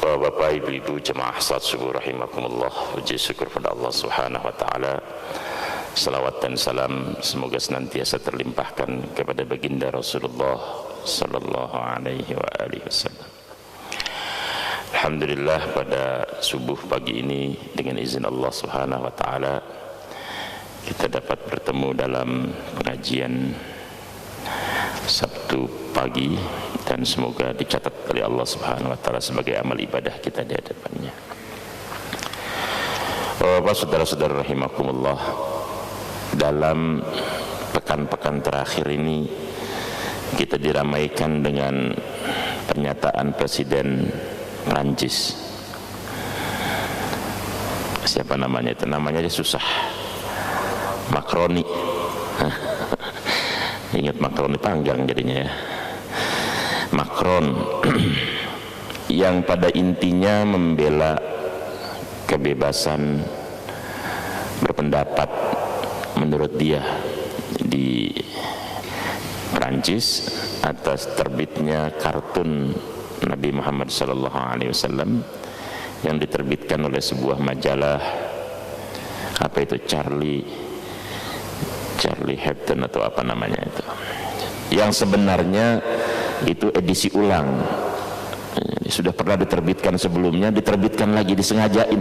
Bapak-bapak, ibu-ibu, jemaah salat subuh rahimakumullah. Puji syukur pada Allah Subhanahu wa taala. Salawat dan salam semoga senantiasa terlimpahkan kepada baginda Rasulullah sallallahu alaihi wa alihi wasallam. Alhamdulillah, pada subuh pagi ini dengan izin Allah Subhanahu wa taala kita dapat bertemu dalam pengajian Sabtu pagi, dan semoga dicatat oleh Allah Subhanahu wa taala sebagai amal ibadah kita di hadapannya. Bapak, saudara-saudara rahimakumullah, dalam pekan-pekan terakhir ini kita diramaikan dengan pernyataan Presiden Prancis. Siapa namanya itu? Namanya aja susah. Macroni. Ingat Macron panjang jadinya ya. Macron yang pada intinya membela kebebasan berpendapat menurut dia di Prancis atas terbitnya kartun Nabi Muhammad SAW yang diterbitkan oleh sebuah majalah, apa itu, Charlie Hebdo atau apa namanya itu, yang sebenarnya itu edisi ulang. Sudah pernah diterbitkan sebelumnya, diterbitkan lagi, disengajain.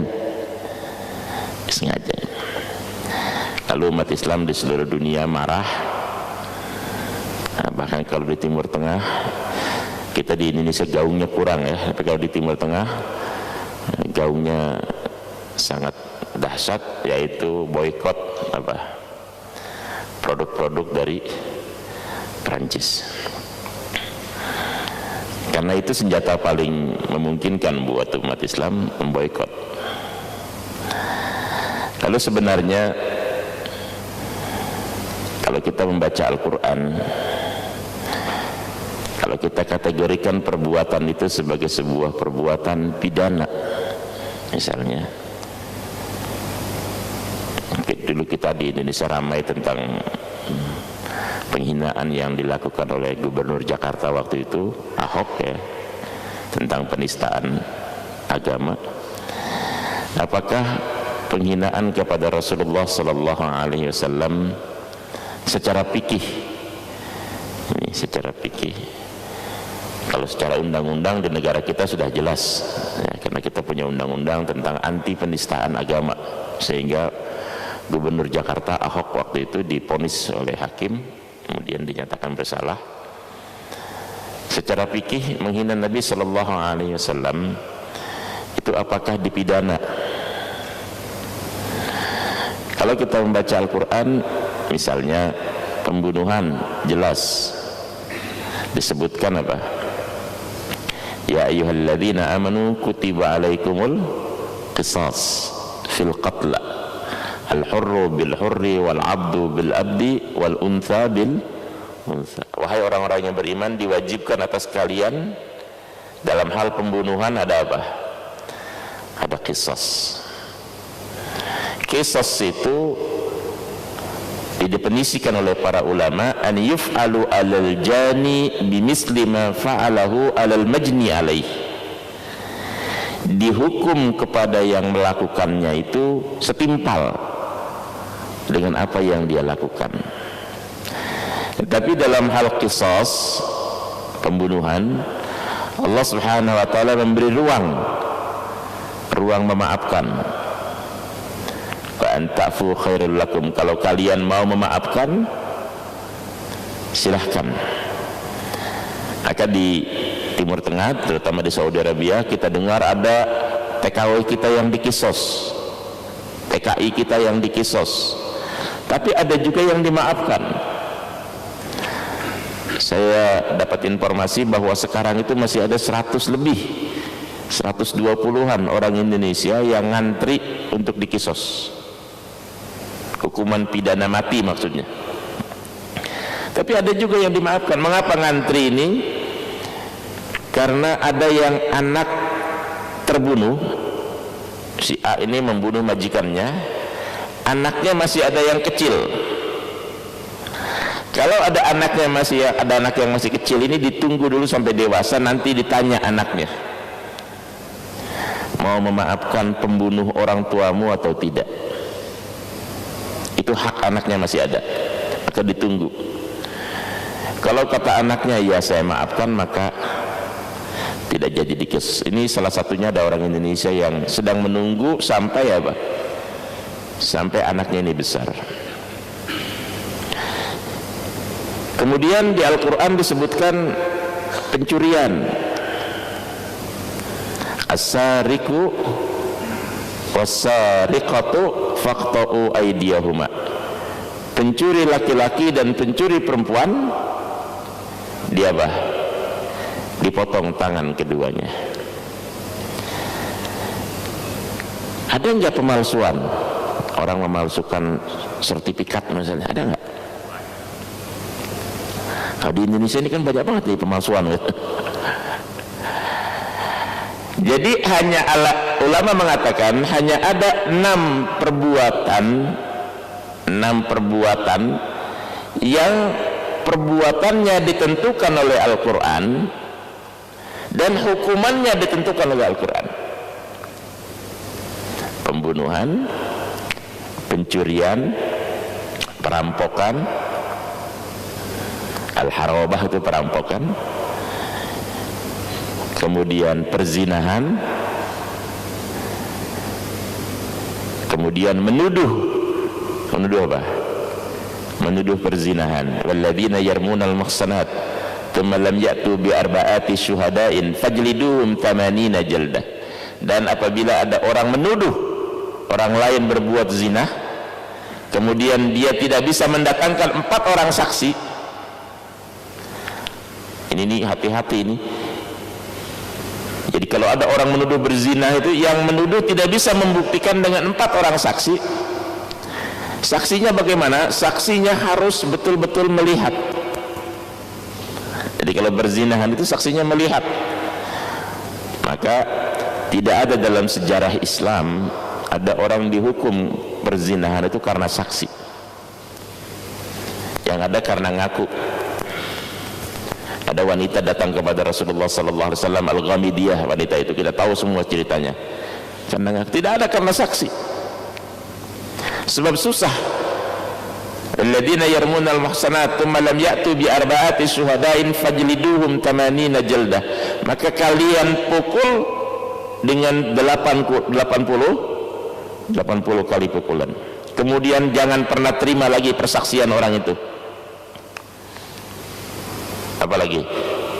Lalu umat Islam di seluruh dunia marah. Nah, bahkan kalau di Timur Tengah, kita di Indonesia gaungnya kurang ya, tapi kalau di Timur Tengah gaungnya sangat dahsyat, yaitu boykot produk-produk dari Prancis. Karena itu senjata paling memungkinkan buat umat Islam memboikot. Lalu sebenarnya kalau kita membaca Al-Quran, kalau kita kategorikan perbuatan itu sebagai sebuah perbuatan pidana, misalnya dulu kita di Indonesia ramai tentang penghinaan yang dilakukan oleh Gubernur Jakarta waktu itu, Ahok ya, tentang penistaan agama. Apakah penghinaan kepada Rasulullah sallallahu alaihi wasallam secara fikih? Ini secara fikih. Kalau secara undang-undang di negara kita sudah jelas ya, karena kita punya undang-undang tentang anti penistaan agama, sehingga Gubernur Jakarta Ahok waktu itu divonis oleh hakim, kemudian dinyatakan bersalah. Secara fikih menghina Nabi sallallahu alaihi wasallam itu apakah dipidana? Kalau kita membaca Al-Qur'an, misalnya pembunuhan jelas disebutkan apa? Ya ayyuhalladzina amanu kutiba alaikumul qisas fil qatla al-hurru bil-hurri wal-abdu bil-abdi wal-untha bil-untha. Wahai orang-orang yang beriman, diwajibkan atas kalian dalam hal pembunuhan ada apa? Ada qisas. Qisas itu didefinisikan oleh para ulama an yuf'alu alal jani bimisli ma fa'alahu alal majni alaih. Dihukum kepada yang melakukannya itu setimpal dengan apa yang dia lakukan. Tapi dalam hal qisas, pembunuhan, Allah Subhanahu wa taala memberi ruang memaafkan. Wa anta'fu khairul lakum, kalau kalian mau memaafkan silahkan. Maka di Timur Tengah, terutama di Saudi Arabia, kita dengar ada TKW kita yang dikisos, TKI kita yang dikisos, tapi ada juga yang dimaafkan. Saya dapat informasi bahwa sekarang itu masih ada 100 lebih, 120-an orang Indonesia yang ngantri untuk dikisos, hukuman pidana mati maksudnya. Tapi ada juga yang dimaafkan. Mengapa ngantri ini? Karena ada yang anak terbunuh, si A ini membunuh majikannya, anaknya masih ada yang kecil. Kalau ada anak yang masih kecil, ini ditunggu dulu sampai dewasa, nanti ditanya anaknya. mau memaafkan pembunuh orang tuamu atau tidak. Itu hak anaknya masih ada, maka ditunggu. Kalau kata anaknya ya saya maafkan, maka tidak jadi dikes. Ini salah satunya ada orang Indonesia yang sedang menunggu sampai apa? Sampai anaknya ini besar. Kemudian di Al-Quran disebutkan pencurian. As-sariqu was-sariqatu faqta'u aydiyahuma. Pencuri laki-laki dan pencuri perempuan dia apa? Dipotong tangan keduanya. Ada enggak pemalsuan? Orang memalsukan sertifikat misalnya, ada enggak? Kalau di Indonesia ini kan banyak banget nih pemalsuan. Jadi hanya ulama mengatakan hanya ada 6 perbuatan yang perbuatannya ditentukan oleh Al-Quran dan hukumannya ditentukan oleh Al-Quran. Pembunuhan, pencurian, perampokan, al-harabah itu perampokan, kemudian perzinahan, kemudian menuduh apa? Menuduh perzinahan. Walladzina yarmunal muhsanat thumma lam ya'tu bi arba'ati syuhada'in fajliduhum 80 jaldah. Dan apabila ada orang menuduh orang lain berbuat zina, kemudian dia tidak bisa mendatangkan 4 orang saksi, ini hati-hati ini. Jadi kalau ada orang menuduh berzina itu, yang menuduh tidak bisa membuktikan dengan 4 orang saksi. Saksinya bagaimana? Saksinya harus betul-betul melihat. Jadi kalau berzinahan itu saksinya melihat. Maka tidak ada dalam sejarah Islam ada orang dihukum perzinahan itu karena saksi. Yang ada karena ngaku. Ada wanita datang kepada Rasulullah sallallahu alaihi wasallam, Al-Ghamidiyah, wanita itu kita tahu semua ceritanya. Karena tidak ada karena saksi. Sebab susah. Alladzina yarmunal muhsanat tsumma lam ya'tu bi arba'ati syuhada'in fajliduhum 80 jaldah. Maka kalian pukul dengan 80 kali pukulan. Kemudian jangan pernah terima lagi persaksian orang itu. Apalagi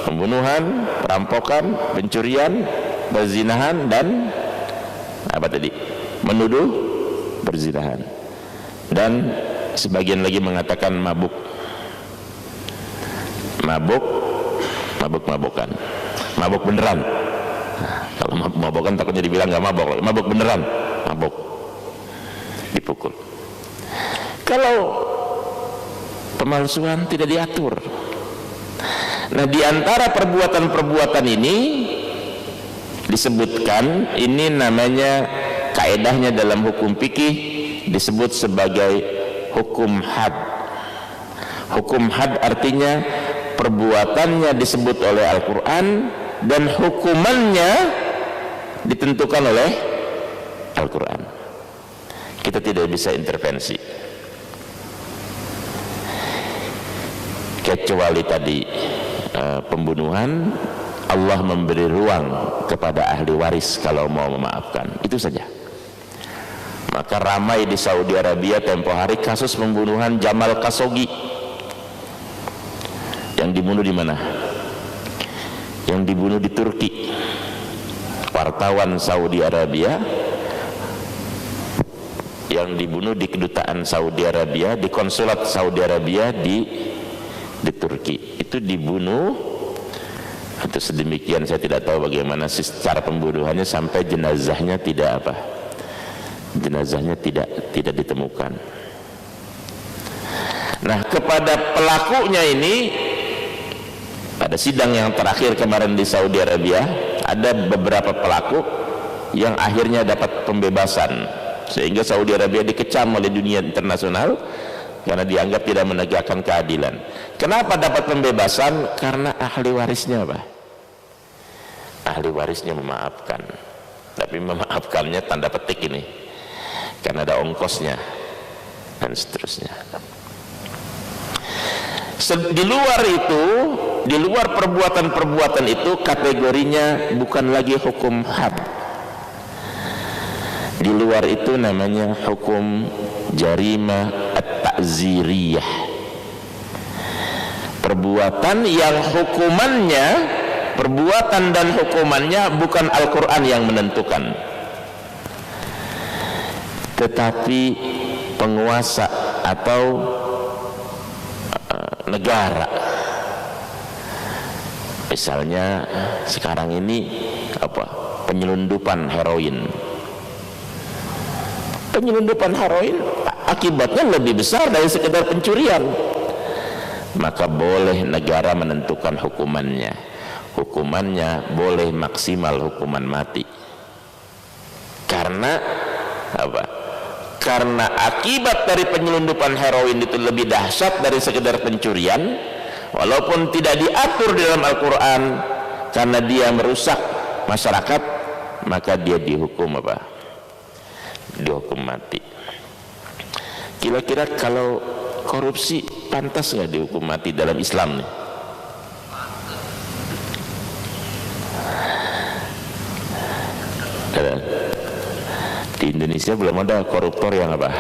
pembunuhan, perampokan, pencurian, perzinahan, dan apa tadi? Menuduh perzinahan. Dan sebagian lagi mengatakan mabuk-mabukan, mabuk beneran. Nah, kalau mabuk-mabukan takutnya dibilang nggak mabuk beneran, mabuk, dipukul. Kalau pemalsuan tidak diatur. Nah, di antara perbuatan-perbuatan ini disebutkan, ini namanya kaedahnya dalam hukum fikih disebut sebagai hukum had. Hukum had artinya perbuatannya disebut oleh Al-Quran dan hukumannya ditentukan oleh Al-Quran. Kita tidak bisa intervensi. Kecuali tadi pembunuhan, Allah memberi ruang kepada ahli waris kalau mau memaafkan, itu saja. Maka ramai di Saudi Arabia tempo hari kasus pembunuhan Jamal Khashoggi. Yang dibunuh di mana? Yang dibunuh di Turki. Wartawan Saudi Arabia yang dibunuh di kedutaan Saudi Arabia, di konsulat Saudi Arabia di Turki. Itu dibunuh atau sedemikian, saya tidak tahu bagaimana secara pembunuhannya sampai jenazahnya tidak ditemukan. Nah, kepada pelakunya ini pada sidang yang terakhir kemarin di Saudi Arabia ada beberapa pelaku yang akhirnya dapat pembebasan, sehingga Saudi Arabia dikecam oleh dunia internasional karena dianggap tidak menegakkan keadilan. Kenapa dapat pembebasan? Karena ahli warisnya apa? Ahli warisnya memaafkan. tapi memaafkannya tanda petik ini, karena ada ongkosnya dan seterusnya. Di luar itu, di luar perbuatan-perbuatan itu kategorinya bukan lagi hukum had. Di luar itu namanya hukum jarimah at-ta'ziriyah. Perbuatan yang hukumannya, perbuatan dan hukumannya bukan Al-Quran yang menentukan, tetapi penguasa atau negara. Misalnya sekarang ini penyelundupan heroin. Penyelundupan heroin akibatnya lebih besar dari sekedar pencurian. Maka boleh negara menentukan hukumannya. Hukumannya boleh maksimal hukuman mati. Karena apa? Karena akibat dari penyelundupan heroin itu lebih dahsyat dari sekedar pencurian, walaupun tidak diatur di dalam Al-Quran, karena dia merusak masyarakat, maka dia dihukum apa? Dihukum mati. Kira-kira kalau korupsi pantas nggak dihukum mati dalam Islam nih? Di Indonesia belum ada koruptor yang apa?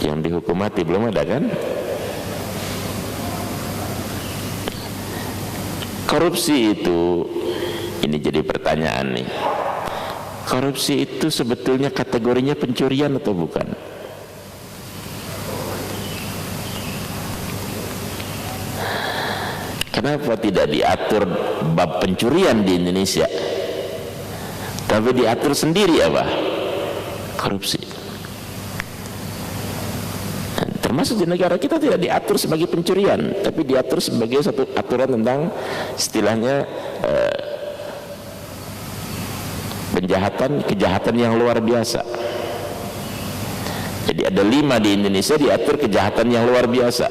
Yang dihukum mati, belum ada kan? Korupsi itu, ini jadi pertanyaan nih. Korupsi itu sebetulnya kategorinya pencurian atau bukan? Kenapa tidak diatur bab pencurian di Indonesia, tapi diatur sendiri apa? Korupsi. Termasuk di negara kita tidak diatur sebagai pencurian, tapi diatur sebagai satu aturan tentang istilahnya kejahatan yang luar biasa. Jadi ada 5 di Indonesia diatur kejahatan yang luar biasa: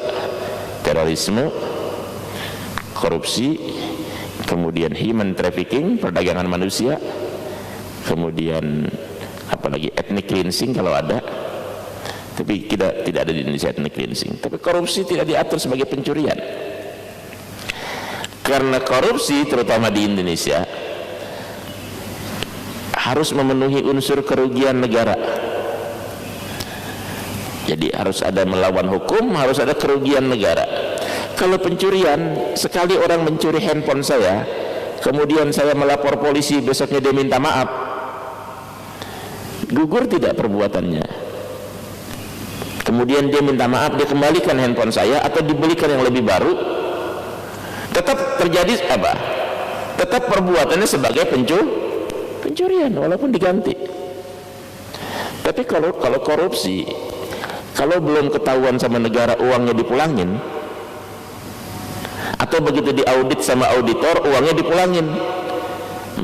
terorisme, korupsi, kemudian human trafficking, perdagangan manusia, kemudian apalagi ethnic cleansing kalau ada, tapi tidak ada di Indonesia ethnic cleansing. Tapi korupsi tidak diatur sebagai pencurian, karena korupsi terutama di Indonesia harus memenuhi unsur kerugian negara. Jadi harus ada melawan hukum, harus ada kerugian negara. Kalau pencurian, sekali orang mencuri handphone saya, kemudian saya melapor polisi, besoknya dia minta maaf, gugur tidak perbuatannya? Kemudian dia minta maaf, dia kembalikan handphone saya atau dibelikan yang lebih baru, tetap terjadi apa? Tetap perbuatannya sebagai pencurian walaupun diganti. Tapi kalau korupsi, kalau belum ketahuan sama negara uangnya dipulangin, atau begitu diaudit sama auditor uangnya dipulangin,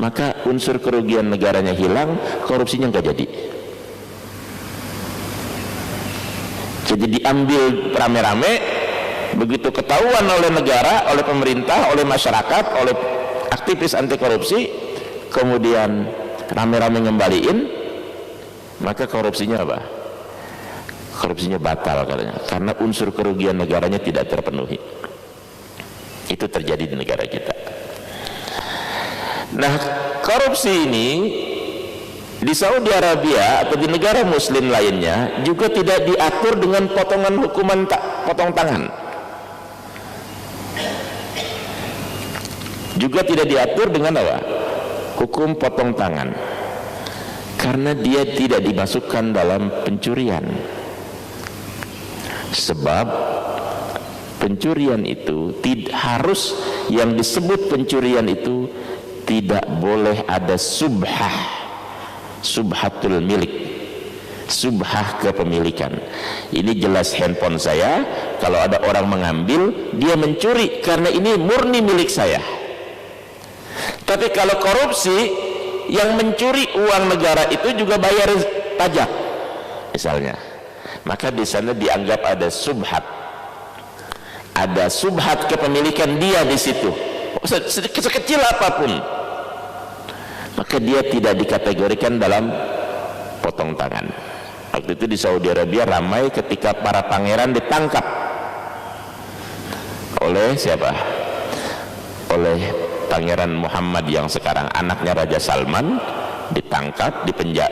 maka unsur kerugian negaranya hilang, korupsinya nggak jadi. Jadi diambil rame-rame, begitu ketahuan oleh negara, oleh pemerintah, oleh masyarakat, oleh aktivis anti korupsi, kemudian rame-rame ngembaliin, maka korupsinya apa? Korupsinya batal katanya, karena unsur kerugian negaranya tidak terpenuhi. Itu terjadi di negara kita. Nah, korupsi ini di Saudi Arabia atau di negara muslim lainnya juga tidak diatur dengan potongan hukuman potong tangan. Juga tidak diatur dengan apa? Hukum potong tangan. Karena dia tidak dimasukkan dalam pencurian. Sebab pencurian itu harus, yang disebut pencurian itu tidak boleh ada subhatul milik, subhah kepemilikan. Ini jelas handphone saya, kalau ada orang mengambil, dia mencuri karena ini murni milik saya. Tapi kalau korupsi, yang mencuri uang negara itu juga bayar pajak misalnya, maka di sana dianggap ada subhat kepemilikan dia di situ, sekecil apapun. maka dia tidak dikategorikan dalam potong tangan. Waktu itu di Saudi Arabia ramai ketika para pangeran ditangkap oleh siapa? Oleh Pangeran Muhammad yang sekarang anaknya Raja Salman, ditangkap,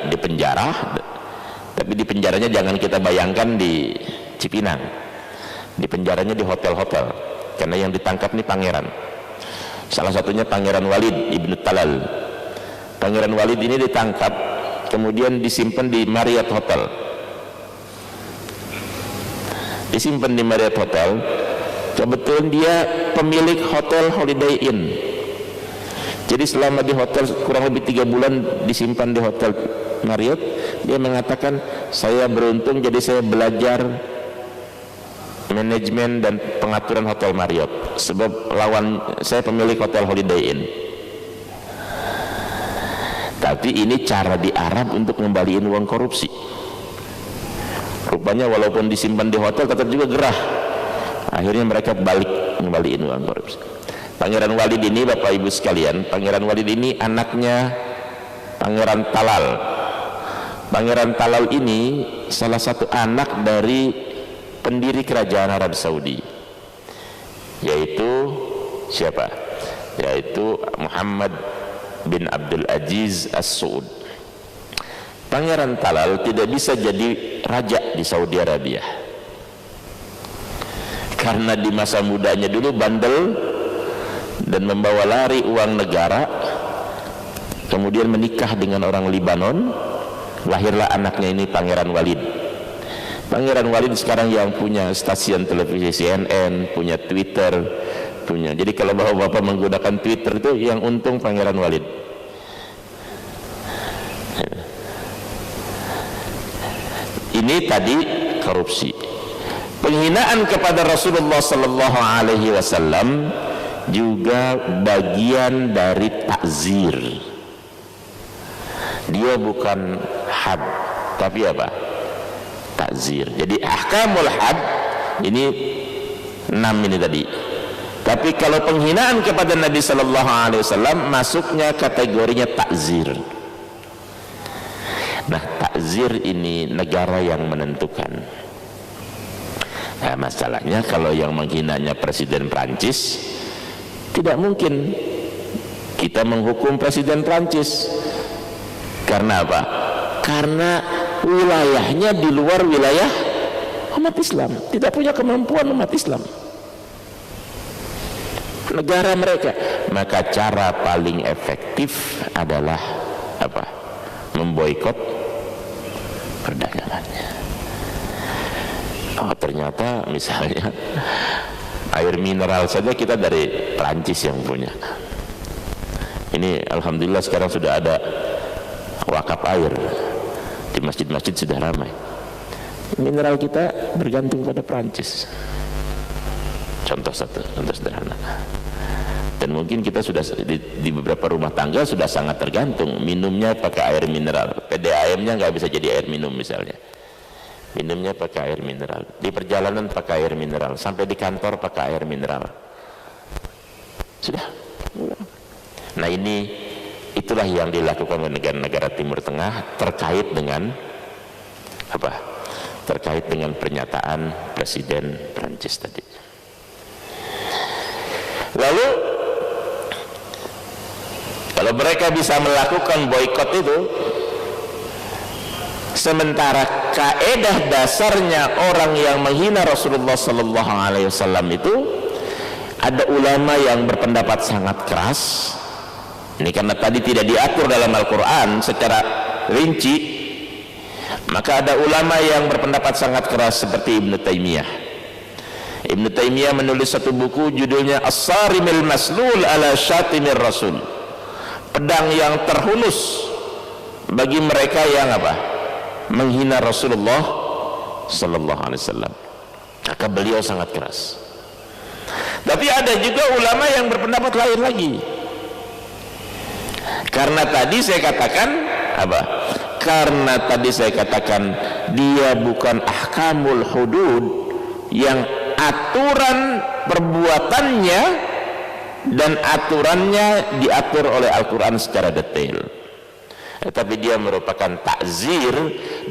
dipenjara. Tapi di penjaranya jangan kita bayangkan di Cipinang, di penjaranya di hotel-hotel, karena yang ditangkap nih pangeran. Salah satunya Pangeran Walid Ibnu Talal. Pangeran Walid ini ditangkap, kemudian disimpan di Marriott Hotel. Disimpan di Marriott Hotel. Kebetulan dia pemilik hotel Holiday Inn. Jadi selama di hotel kurang lebih 3 bulan disimpan di hotel Marriott, dia mengatakan, saya beruntung jadi saya belajar manajemen dan pengaturan hotel Marriott, sebab lawan saya pemilik hotel Holiday Inn. Tapi ini cara di Arab untuk ngembaliin uang korupsi. Rupanya walaupun disimpan di hotel tetap juga gerah. Akhirnya mereka balik ngembaliin uang korupsi. Pangeran Walid ini, Bapak Ibu sekalian, Pangeran Walid ini anaknya Pangeran Talal. Pangeran Talal ini salah satu anak dari pendiri kerajaan Arab Saudi, yaitu siapa? Yaitu Muhammad bin Abdul Aziz As-Saud. Pangeran Talal tidak bisa jadi raja di Saudi Arabia karena di masa mudanya dulu bandel dan membawa lari uang negara, kemudian menikah dengan orang Libanon, lahirlah anaknya ini Pangeran Walid. Pangeran Walid sekarang yang punya stasiun televisi CNN, punya Twitter, punya. Jadi kalau bapak-bapak menggunakan Twitter itu yang untung Pangeran Walid. Ini tadi korupsi. Penghinaan kepada Rasulullah sallallahu alaihi wasallam juga bagian dari takzir. Dia bukan had, tapi apa? Takzir. Jadi ahkamul had ini 6 ini tadi. Tapi kalau penghinaan kepada Nabi sallallahu alaihi wasallam masuknya kategorinya takzir. Nah, takzir ini negara yang menentukan. Nah, masalahnya kalau yang menghinanya Presiden Prancis, tidak mungkin kita menghukum Presiden Prancis. Karena apa? Karena wilayahnya di luar wilayah umat Islam, tidak punya kemampuan umat Islam, negara mereka. Maka cara paling efektif adalah apa? Memboikot perdagangannya. Oh, ternyata misalnya air mineral saja kita dari Prancis yang punya. Ini alhamdulillah sekarang sudah ada wakaf air di masjid-masjid, sudah ramai. Mineral kita bergantung pada Prancis. Contoh sederhana. Dan mungkin kita sudah di beberapa rumah tangga sudah sangat tergantung, minumnya pakai air mineral. PDAM-nya nggak bisa jadi air minum misalnya. Minumnya pakai air mineral, di perjalanan pakai air mineral, sampai di kantor pakai air mineral. Sudah. Nah, itulah yang dilakukan oleh negara-negara Timur Tengah terkait dengan apa? Terkait dengan pernyataan Presiden Prancis tadi. Lalu kalau mereka bisa melakukan boikot itu, sementara kaedah dasarnya orang yang menghina Rasulullah sallallahu alaihi wasallam itu, ada ulama yang berpendapat sangat keras. Ini karena tadi tidak diatur dalam Al-Quran secara rinci, maka ada ulama yang berpendapat sangat keras seperti Ibnu Taimiyah. Ibnu Taimiyah menulis satu buku judulnya As-Sarimil Maslul ala Syatimir Rasul, pedang yang terhunus bagi mereka yang apa? Menghina Rasulullah sallallahu alaihi wasallam. Maka beliau sangat keras. Tapi ada juga ulama yang berpendapat lain lagi. Karena tadi saya katakan apa? Karena tadi saya katakan dia bukan ahkamul hudud yang aturan perbuatannya dan aturannya diatur oleh Al-Quran secara detail. Tapi dia merupakan takzir,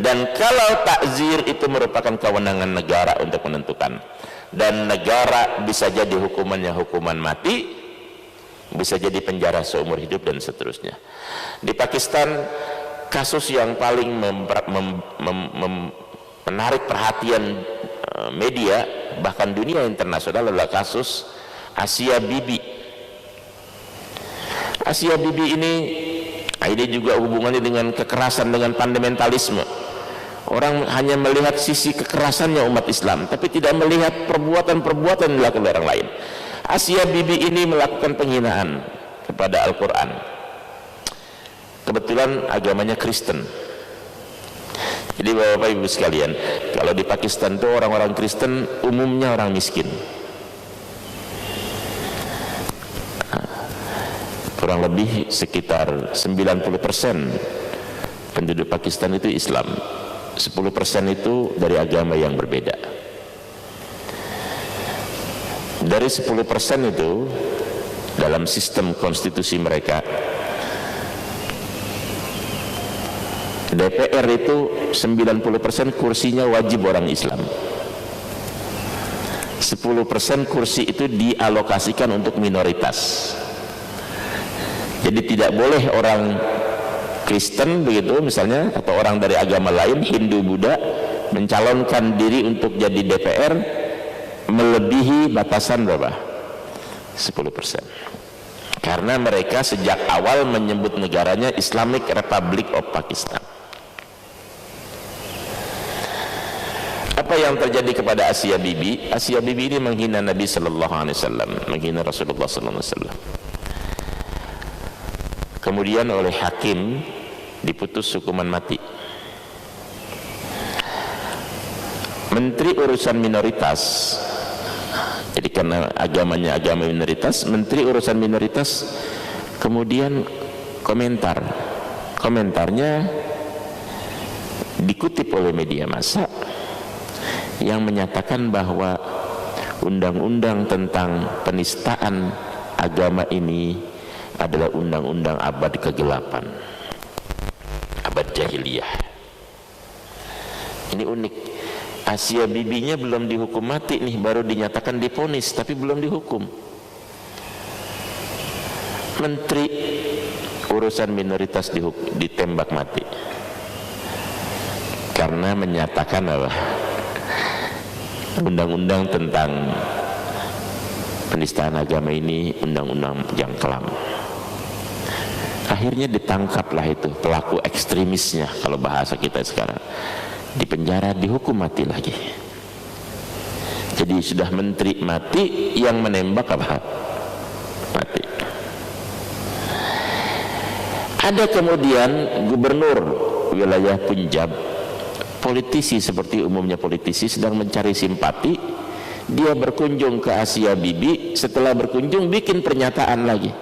dan kalau takzir itu merupakan kewenangan negara untuk menentukan, dan negara bisa jadi hukumannya hukuman mati, bisa jadi penjara seumur hidup dan seterusnya. Di Pakistan kasus yang paling menarik perhatian media bahkan dunia internasional adalah kasus Asia Bibi. Asia Bibi ini juga hubungannya dengan kekerasan, dengan fundamentalisme. Orang hanya melihat sisi kekerasannya umat Islam, tapi tidak melihat perbuatan-perbuatan yang dilakukan oleh orang lain. Asia Bibi ini melakukan penghinaan kepada Al-Quran. Kebetulan agamanya Kristen. Jadi Bapak Ibu sekalian, kalau di Pakistan itu orang-orang Kristen umumnya orang miskin. Kurang lebih sekitar 90% penduduk Pakistan itu Islam, 10% itu dari agama yang berbeda. Dari 10% itu dalam sistem konstitusi mereka, DPR itu 90% kursinya wajib orang Islam, 10% kursi itu dialokasikan untuk minoritas. Jadi tidak boleh orang Kristen begitu misalnya, atau orang dari agama lain, Hindu, Buddha, mencalonkan diri untuk jadi DPR melebihi batasan berapa? 10%. Karena mereka sejak awal menyebut negaranya Islamic Republic of Pakistan. Apa yang terjadi kepada Asia Bibi? Asia Bibi ini menghina Nabi sallallahu alaihi wasallam, menghina Rasulullah sallallahu alaihi wasallam. Kemudian oleh hakim diputus hukuman mati. Menteri urusan minoritas, jadi karena agamanya agama minoritas, Menteri urusan minoritas kemudian komentarnya dikutip oleh media massa yang menyatakan bahwa undang-undang tentang penistaan agama ini adalah undang-undang abad kegelapan, abad jahiliyah. Ini unik. Asia Bibinya belum dihukum mati nih, baru dinyatakan divonis, tapi belum dihukum. Menteri urusan minoritas ditembak mati karena menyatakan apa? Undang-undang tentang penistaan agama ini undang-undang yang kelam. Akhirnya ditangkaplah itu pelaku ekstremisnya, kalau bahasa kita sekarang, dipenjara, dihukum mati lagi. Jadi sudah menteri mati, yang menembak apa? Mati. Ada kemudian gubernur wilayah Punjab, politisi seperti umumnya politisi, sedang mencari simpati. Dia berkunjung ke Asia Bibi, setelah berkunjung bikin pernyataan lagi,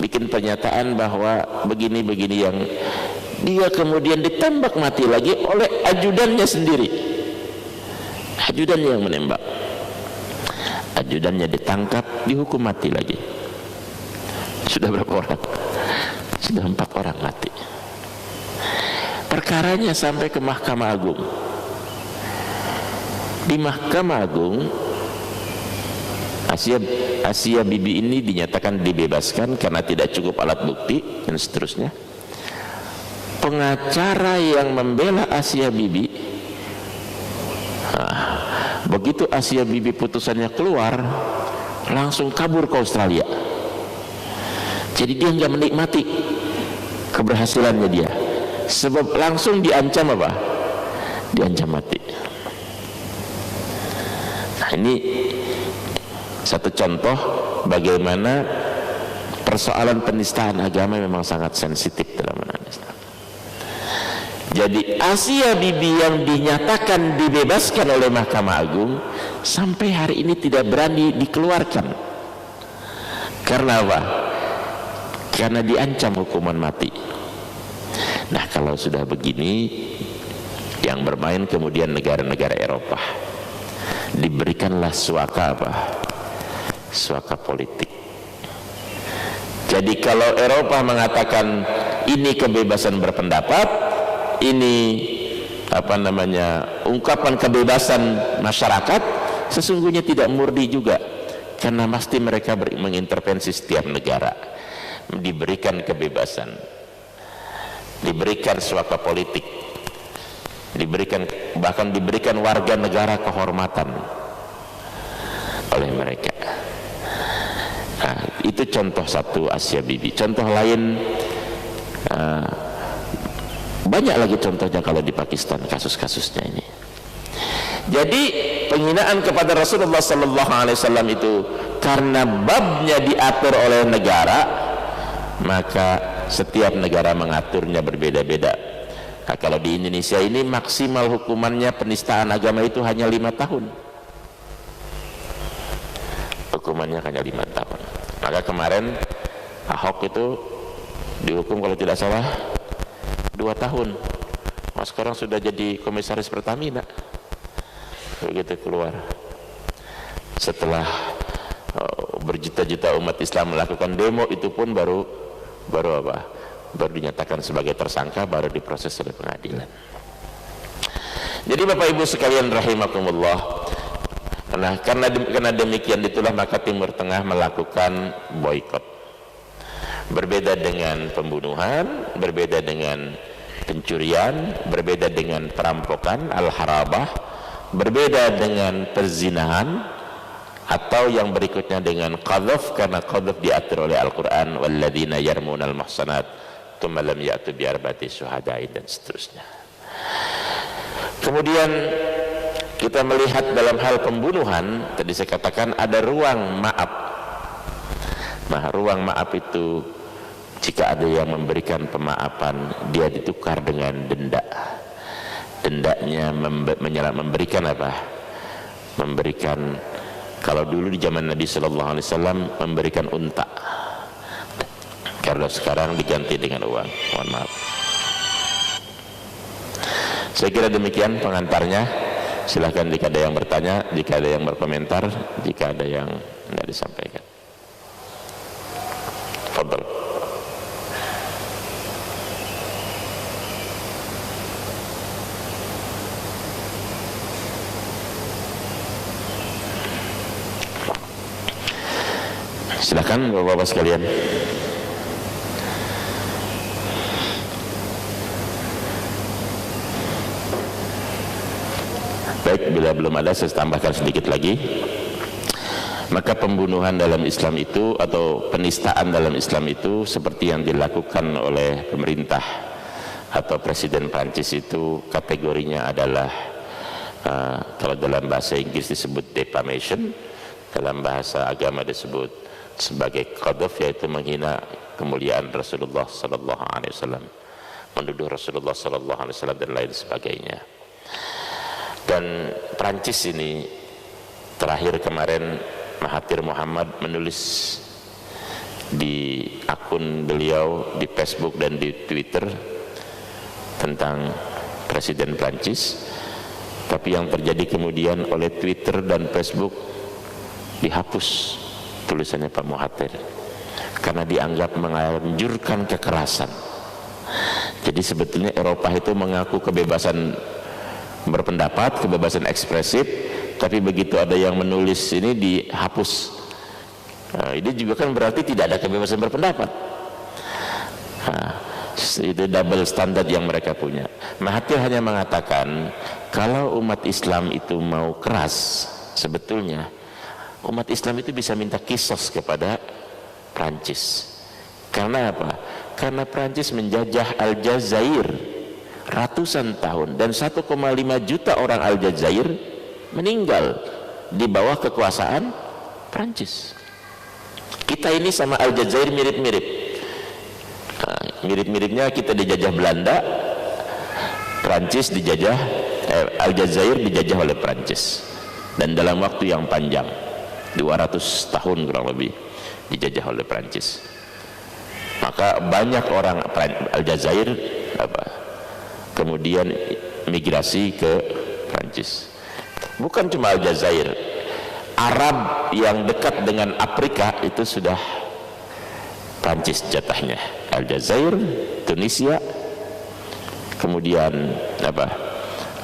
bikin pernyataan bahwa begini-begini, yang dia kemudian ditembak mati lagi oleh ajudannya sendiri. Ajudannya yang menembak, ajudannya ditangkap, dihukum mati lagi. Sudah berapa orang? Sudah 4 orang mati. Perkaranya sampai ke Mahkamah Agung. Di Mahkamah Agung, Asia Bibi ini dinyatakan dibebaskan karena tidak cukup alat bukti dan seterusnya. Pengacara yang membela Asia Bibi, begitu Asia Bibi putusannya keluar, langsung kabur ke Australia. Jadi dia nggak menikmati keberhasilannya dia, sebab langsung diancam apa? Diancam mati. Nah, ini satu contoh bagaimana persoalan penistaan agama memang sangat sensitif dalam Islam. Jadi Asia Bibi yang dinyatakan dibebaskan oleh Mahkamah Agung sampai hari ini tidak berani dikeluarkan. Karena apa? Karena diancam hukuman mati. Nah, kalau sudah begini, yang bermain kemudian negara-negara Eropa, diberikanlah suaka apa? suaka politik. Jadi kalau Eropa mengatakan ini kebebasan berpendapat, ini ungkapan kebebasan masyarakat, sesungguhnya tidak murni juga, karena pasti mereka mengintervensi setiap negara, diberikan kebebasan, diberikan suaka politik, bahkan diberikan warga negara kehormatan oleh mereka. Nah, itu contoh satu Asia Bibi. Contoh lain banyak lagi contohnya kalau di Pakistan kasus-kasusnya ini. Jadi penghinaan kepada Rasulullah sallallahu alaihi wasallam itu karena babnya diatur oleh negara, maka setiap negara mengaturnya berbeda-beda. Nah, kalau di Indonesia ini maksimal hukumannya penistaan agama itu hanya 5 tahun. Hukumannya hanya 5 tahun. Maka kemarin Ahok itu dihukum kalau tidak salah 2 tahun. Mas sekarang sudah jadi komisaris Pertamina. Begitu keluar. Setelah berjuta-juta umat Islam melakukan demo, itu pun baru dinyatakan sebagai tersangka, baru diproses oleh pengadilan. Jadi Bapak Ibu sekalian rahimakumullah, nah karena demikian itulah maka Timur Tengah melakukan boikot. Berbeda dengan pembunuhan, berbeda dengan pencurian, berbeda dengan perampokan al-harabah, berbeda dengan perzinahan, atau yang berikutnya dengan qadhaf, karena qadhaf diatur oleh Al-Quran, walladzina yarmunal muhsanat tsumma lam ya'tu bi arba'ati syuhadain, dan seterusnya. Kemudian kita melihat dalam hal pembunuhan, tadi saya katakan ada ruang maaf. Nah, ruang maaf itu jika ada yang memberikan pemaafan, dia ditukar dengan denda. Dendanya memberikan apa? Memberikan, kalau dulu di zaman Nabi Sallallahu Alaihi Wasallam memberikan unta, kalau sekarang diganti dengan uang. Mohon maaf. Saya kira demikian pengantarnya. Silahkan jika ada yang bertanya, jika ada yang berkomentar, jika ada yang tidak disampaikan. Fadhal. Silakan Bapak-bapak sekalian. Baik, bila belum ada saya tambahkan sedikit lagi. Maka pembunuhan dalam Islam itu atau penistaan dalam Islam itu seperti yang dilakukan oleh pemerintah atau Presiden Prancis itu kategorinya adalah kalau dalam bahasa Inggris disebut defamation, dalam bahasa agama disebut sebagai qadhaf, yaitu menghina kemuliaan Rasulullah sallallahu alaihi wasallam, menuduh Rasulullah sallallahu alaihi wasallam dan lain sebagainya. Dan Prancis ini terakhir kemarin Mahathir Muhammad menulis di akun beliau di Facebook dan di Twitter tentang Presiden Prancis, tapi yang terjadi kemudian oleh Twitter dan Facebook dihapus tulisannya Pak Mahathir karena dianggap menganjurkan kekerasan. Jadi sebetulnya Eropa itu mengaku kebebasan berpendapat, kebebasan ekspresif, tapi begitu ada yang menulis ini dihapus. Nah, ini juga kan berarti tidak ada kebebasan berpendapat. Nah, itu double standard yang mereka punya. Mahathir hanya mengatakan kalau umat Islam itu mau keras, sebetulnya umat Islam itu bisa minta kisos kepada Prancis. Karena apa? Karena Prancis menjajah Aljazair ratusan tahun dan 1,5 juta orang Aljazair meninggal di bawah kekuasaan Prancis. Kita ini sama Aljazair mirip-mirip. Nah, mirip-miripnya kita dijajah Belanda, Prancis dijajah, Aljazair dijajah oleh Prancis, dan dalam waktu yang panjang 200 tahun kurang lebih dijajah oleh Prancis. Maka banyak orang Aljazair kemudian migrasi ke Prancis. Bukan cuma Aljazair, Arab yang dekat dengan Afrika itu sudah Prancis jatahnya. Aljazair, Tunisia, kemudian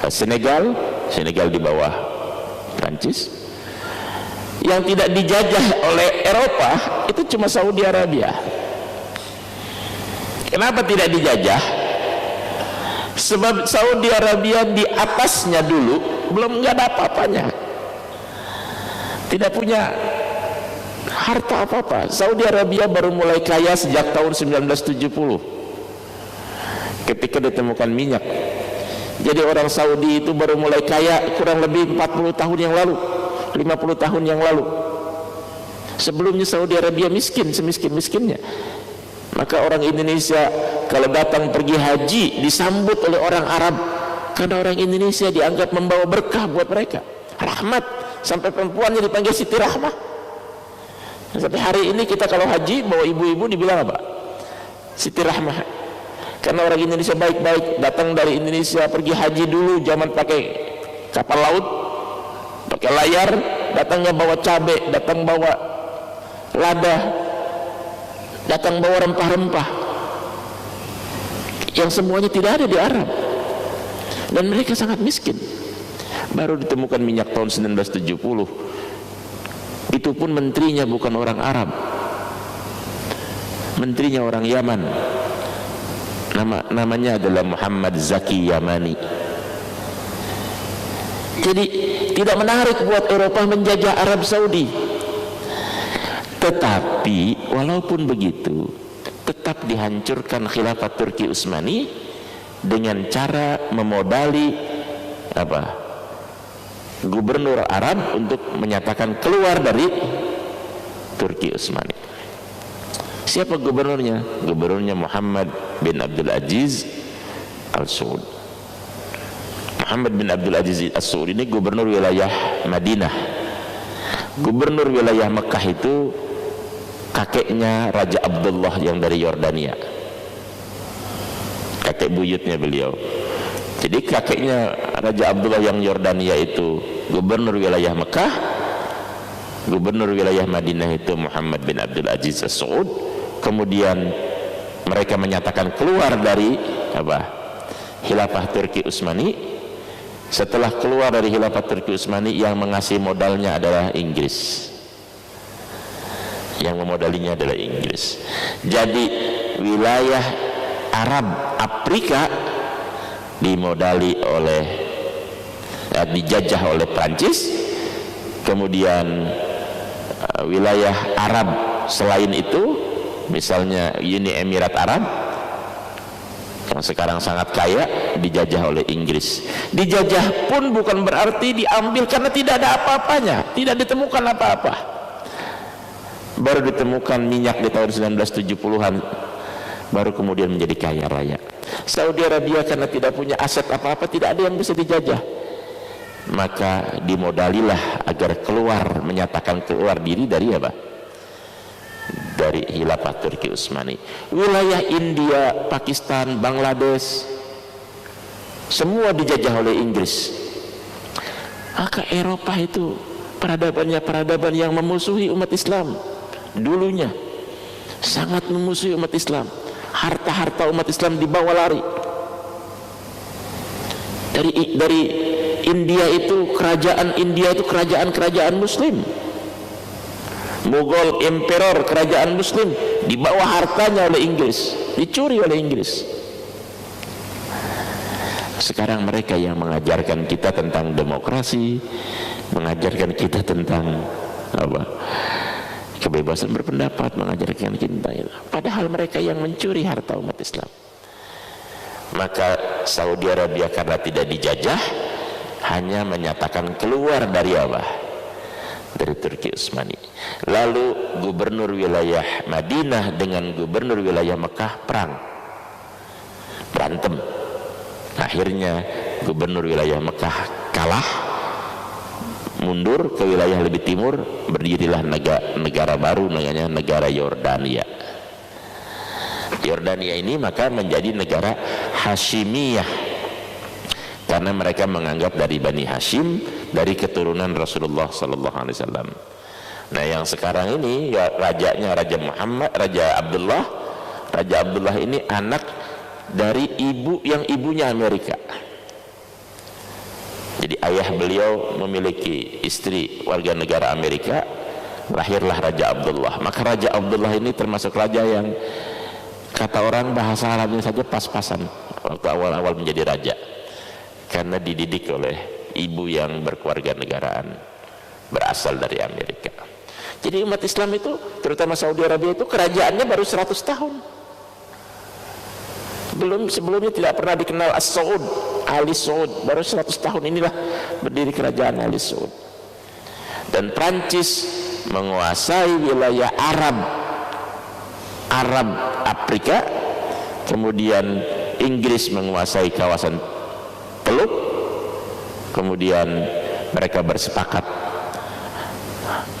Senegal di bawah Prancis. Yang tidak dijajah oleh Eropa itu cuma Saudi Arabia. Kenapa tidak dijajah? Sebab Saudi Arabia di atasnya dulu belum nggak ada apa-apanya, tidak punya harta apa-apa. Saudi Arabia baru mulai kaya sejak tahun 1970 ketika ditemukan minyak. Jadi orang Saudi itu baru mulai kaya kurang lebih 40 tahun yang lalu, 50 tahun yang lalu. Sebelumnya Saudi Arabia miskin, semiskin-miskinnya. Maka orang Indonesia kalau datang pergi haji disambut oleh orang Arab, karena orang Indonesia dianggap membawa berkah buat mereka, rahmat. Sampai perempuannya dipanggil Siti Rahmah. Sampai hari ini kita kalau haji bawa ibu-ibu dibilang apa? Siti Rahmah. Karena orang Indonesia baik-baik, datang dari Indonesia pergi haji dulu zaman pakai kapal laut, pakai layar, datangnya bawa cabai, datang bawa lada, datang bawa rempah-rempah yang semuanya tidak ada di Arab, dan mereka sangat miskin. Baru ditemukan minyak tahun 1970, itu pun menterinya bukan orang Arab, menterinya orang Yaman, namanya adalah Muhammad Zaki Yamani. Jadi tidak menarik buat Eropa menjajah Arab Saudi. Tetapi walaupun begitu, tetap dihancurkan khilafah Turki Utsmani dengan cara memodali gubernur Arab untuk menyatakan keluar dari Turki Utsmani. Siapa gubernurnya? Gubernurnya Muhammad bin Abdul Aziz Al-Saud. Muhammad bin Abdul Aziz Al-Saud ini gubernur wilayah Madinah. Gubernur wilayah Mekah itu kakeknya Raja Abdullah yang dari Yordania, kakek buyutnya beliau. Jadi kakeknya Raja Abdullah yang Yordania itu gubernur wilayah Mekah, gubernur wilayah Madinah itu Muhammad bin Abdul Aziz As-Saud. Kemudian mereka menyatakan keluar dari khilafah Turki Utsmani. Setelah keluar dari khilafah Turki Utsmani, yang mengasih modalnya adalah Inggris, yang memodalinya adalah Inggris. Jadi wilayah Arab Afrika dimodali oleh dijajah oleh Prancis. Kemudian wilayah Arab selain itu, misalnya Uni Emirat Arab yang sekarang sangat kaya, dijajah oleh Inggris. Dijajah pun bukan berarti diambil, karena tidak ada apa-apanya, tidak ditemukan apa-apa. Baru ditemukan minyak di tahun 1970-an, baru kemudian menjadi kaya raya. Saudi Arabia karena tidak punya aset apa-apa, tidak ada yang bisa dijajah, maka dimodalilah agar keluar, menyatakan keluar diri dari dari khilafah Turki Utsmani. Wilayah India, Pakistan, Bangladesh semua dijajah oleh Inggris. Maka Eropa itu peradabannya peradaban yang memusuhi umat Islam. Dulunya sangat memusuhi umat Islam. Harta-harta umat Islam dibawa lari. Dari India itu, kerajaan India itu kerajaan Muslim. Mughal Emperor, kerajaan Muslim, dibawa hartanya oleh Inggris, dicuri oleh Inggris. Sekarang mereka yang mengajarkan kita tentang demokrasi, mengajarkan kita tentang kebebasan berpendapat, mengajarkan kita itu. Padahal mereka yang mencuri harta umat Islam. Maka Saudi Arabia karena tidak dijajah, hanya menyatakan keluar dari dari Turki Utsmani. Lalu gubernur wilayah Madinah dengan gubernur wilayah Mekah berantem. Akhirnya gubernur wilayah Mekah kalah, mundur ke wilayah lebih timur, berdirilah negara baru, namanya negara Yordania. Yordania ini maka menjadi negara Hashimiyah, karena mereka menganggap dari Bani Hashim, dari keturunan Rasulullah sallallahu alaihi wasallam. Nah, yang sekarang ini ya rajanya Raja Abdullah ini anak dari ibu yang ibunya Amerika. Jadi ayah beliau memiliki istri warga negara Amerika, lahirlah Raja Abdullah. Maka Raja Abdullah ini termasuk raja yang kata orang bahasa Arabnya saja pas-pasan waktu awal-awal menjadi raja, karena dididik oleh ibu yang berkeluarga negaraan berasal dari Amerika. Jadi umat Islam itu, terutama Saudi Arabia itu kerajaannya baru 100 tahun. Sebelumnya tidak pernah dikenal As-Saud, Ali Saud. Baru 100 tahun inilah berdiri kerajaan Ali Saud. Dan Prancis menguasai wilayah Arab Afrika, kemudian Inggris menguasai kawasan Teluk, kemudian mereka bersepakat,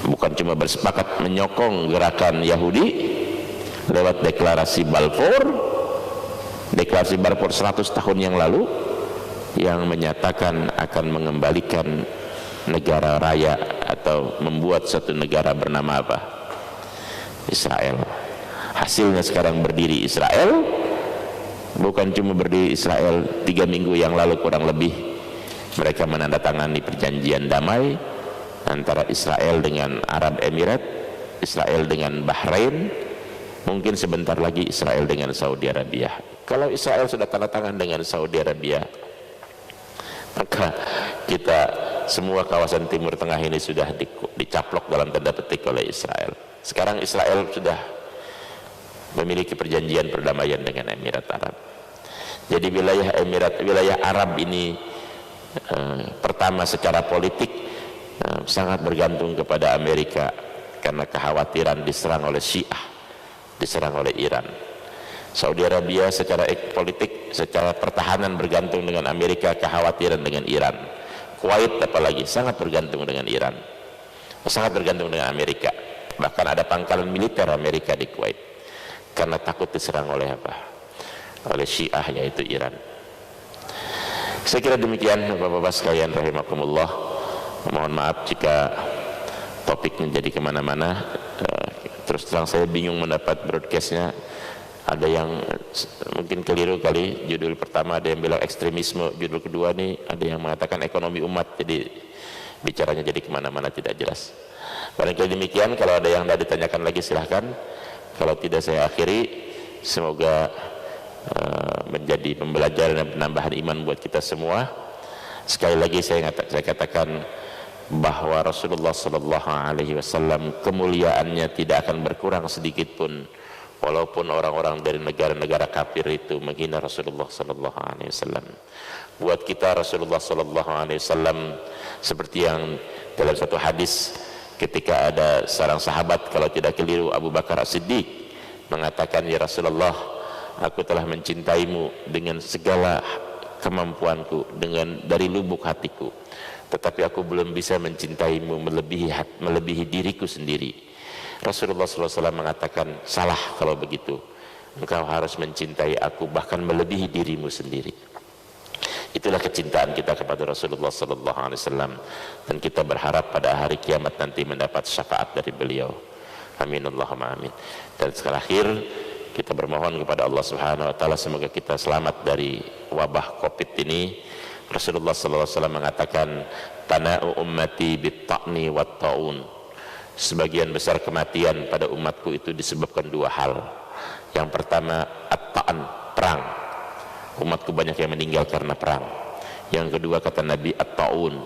bukan cuma bersepakat, menyokong gerakan Yahudi lewat deklarasi Balfour. Deklarasi Balfour 100 tahun yang lalu yang menyatakan akan mengembalikan negara raya atau membuat satu negara bernama apa? Israel. Hasilnya sekarang berdiri Israel, bukan cuma berdiri Israel, 3 minggu yang lalu kurang lebih mereka menandatangani perjanjian damai antara Israel dengan Arab Emirat, Israel dengan Bahrain, mungkin sebentar lagi Israel dengan Saudi Arabia. Kalau Israel sudah tanda tangan dengan Saudi Arabia, maka kita semua kawasan Timur Tengah ini sudah dicaplok dalam tanda petik oleh Israel. Sekarang Israel sudah memiliki perjanjian perdamaian dengan Emirat Arab. Jadi wilayah Arab ini pertama secara politik sangat bergantung kepada Amerika karena kekhawatiran diserang oleh Syiah, diserang oleh Iran. Saudi Arabia secara politik, secara pertahanan bergantung dengan Amerika, kekhawatiran dengan Iran. Kuwait apalagi sangat bergantung dengan Iran, sangat bergantung dengan Amerika. Bahkan ada pangkalan militer Amerika di Kuwait karena takut diserang oleh apa? Oleh Syiah, yaitu Iran. Saya kira demikian Bapak-bapak sekalian rahimakumullah. Mohon maaf jika topiknya jadi kemana-mana. Terus terang saya bingung mendapat broadcastnya. Ada yang mungkin keliru kali, judul pertama ada yang bilang ekstremisme, judul kedua nih ada yang mengatakan ekonomi umat, jadi bicaranya jadi kemana-mana tidak jelas. Barangkali demikian, kalau ada yang tidak ditanyakan lagi silahkan, kalau tidak saya akhiri. Semoga menjadi pembelajaran dan penambahan iman buat kita semua. Sekali lagi saya katakan bahwa Rasulullah SAW kemuliaannya tidak akan berkurang sedikit pun, walaupun orang-orang dari negara-negara kafir itu menghina Rasulullah SAW. Buat kita Rasulullah SAW seperti yang dalam satu hadis ketika ada seorang sahabat, kalau tidak keliru Abu Bakar As-Siddiq, mengatakan, ya Rasulullah, aku telah mencintaimu dengan segala kemampuanku, dari lubuk hatiku, tetapi aku belum bisa mencintaimu melebihi diriku sendiri. Rasulullah SAW mengatakan, salah kalau begitu, engkau harus mencintai aku bahkan melebihi dirimu sendiri. Itulah kecintaan kita kepada Rasulullah SAW, dan kita berharap pada hari kiamat nanti mendapat syafaat dari beliau. Amin Allahumma amin. Dan terakhir kita bermohon kepada Allah Subhanahu wa taala semoga kita selamat dari wabah Covid ini. Rasulullah SAW mengatakan, tana'u ummati bit-ta'ni wat-ta'un. Sebagian besar kematian pada umatku itu disebabkan dua hal. Yang pertama, at-ta'an, perang. Umatku banyak yang meninggal karena perang. Yang kedua, kata Nabi, at-ta'un.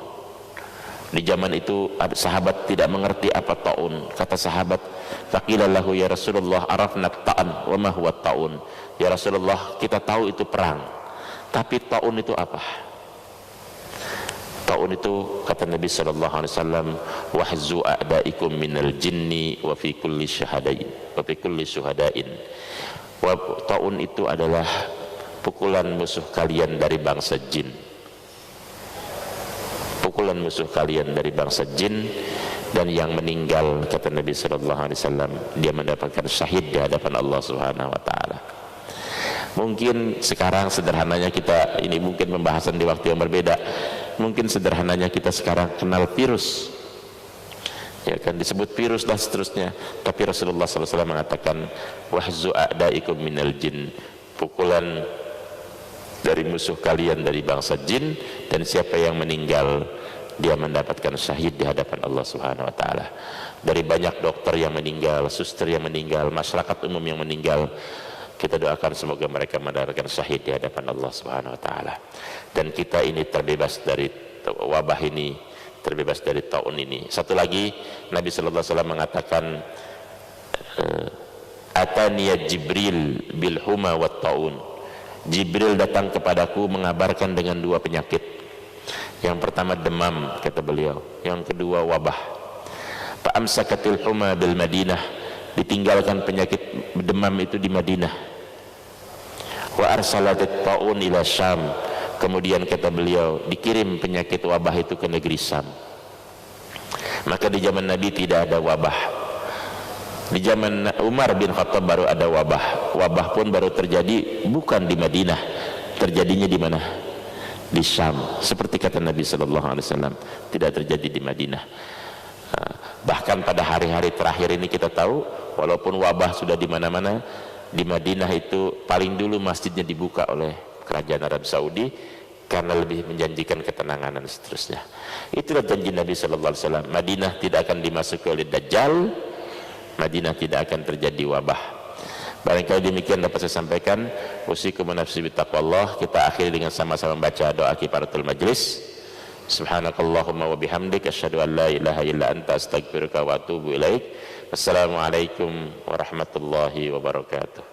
Di zaman itu sahabat tidak mengerti apa ta'un. Kata sahabat, faqila lahu ya Rasulullah arafna at-ta'an wa ma huwa at-ta'un. Ya Rasulullah, kita tahu itu perang, tapi ta'un itu apa? Ta'un itu, kata Nabi SAW, wahzu a'daikum minal jinni wa fi kulli syahadain wa fi kulli syuhadain. Ta'un itu adalah pukulan musuh kalian dari bangsa jin. Pukulan musuh kalian dari bangsa jin, dan yang meninggal, kata Nabi SAW, dia mendapatkan syahid di hadapan Allah Subhanahu wa taala. Mungkin sekarang sederhananya kita, ini mungkin pembahasan di waktu yang berbeda, mungkin sederhananya kita sekarang kenal virus, ya kan, disebut virus dan seterusnya. Tapi Rasulullah SAW mengatakan, wahzu a'daikum minal jin, pukulan dari musuh kalian dari bangsa jin, dan siapa yang meninggal dia mendapatkan syahid di hadapan Allah Subhanahu wa taala. Dari banyak dokter yang meninggal, suster yang meninggal, masyarakat umum yang meninggal, kita doakan semoga mereka mendapatkan syahid di hadapan Allah Subhanahu wa taala. Dan kita ini terbebas dari wabah ini, terbebas dari taun ini. Satu lagi, Nabi sallallahu alaihi wasallam mengatakan, ataniya Jibril bil huma wat taun. Jibril datang kepadaku mengabarkan dengan dua penyakit. Yang pertama demam, kata beliau. Yang kedua wabah. Fa amsakatil huma bil Madinah, ditinggalkan penyakit demam itu di Madinah. Wa arsalatit taun ila Syam, kemudian kata beliau dikirim penyakit wabah itu ke negeri Syam. Maka di zaman Nabi tidak ada wabah. Di zaman Umar bin Khattab baru ada wabah. Wabah pun baru terjadi bukan di Madinah, terjadinya di mana? Di Syam. Seperti kata Nabi sallallahu alaihi wasallam, tidak terjadi di Madinah. Bahkan pada hari-hari terakhir ini kita tahu, walaupun wabah sudah di mana-mana, di Madinah itu paling dulu masjidnya dibuka oleh kerajaan Arab Saudi karena lebih menjanjikan ketenangan dan seterusnya. Itulah janji Nabi sallallahu alaihi wasallam. Madinah tidak akan dimasuki oleh Dajjal, Madinah tidak akan terjadi wabah. Barangkali demikian dapat saya sampaikan. Usikum wa nafsi bittaqwallah. Kita akhiri dengan sama-sama baca doa kifaratul majlis. Subhanakallahumma wa bihamdik, asyhadu an la ilaha illa anta, astaghfiruka wa atubu ilaik. Wassalamualaikum warahmatullahi wabarakatuh.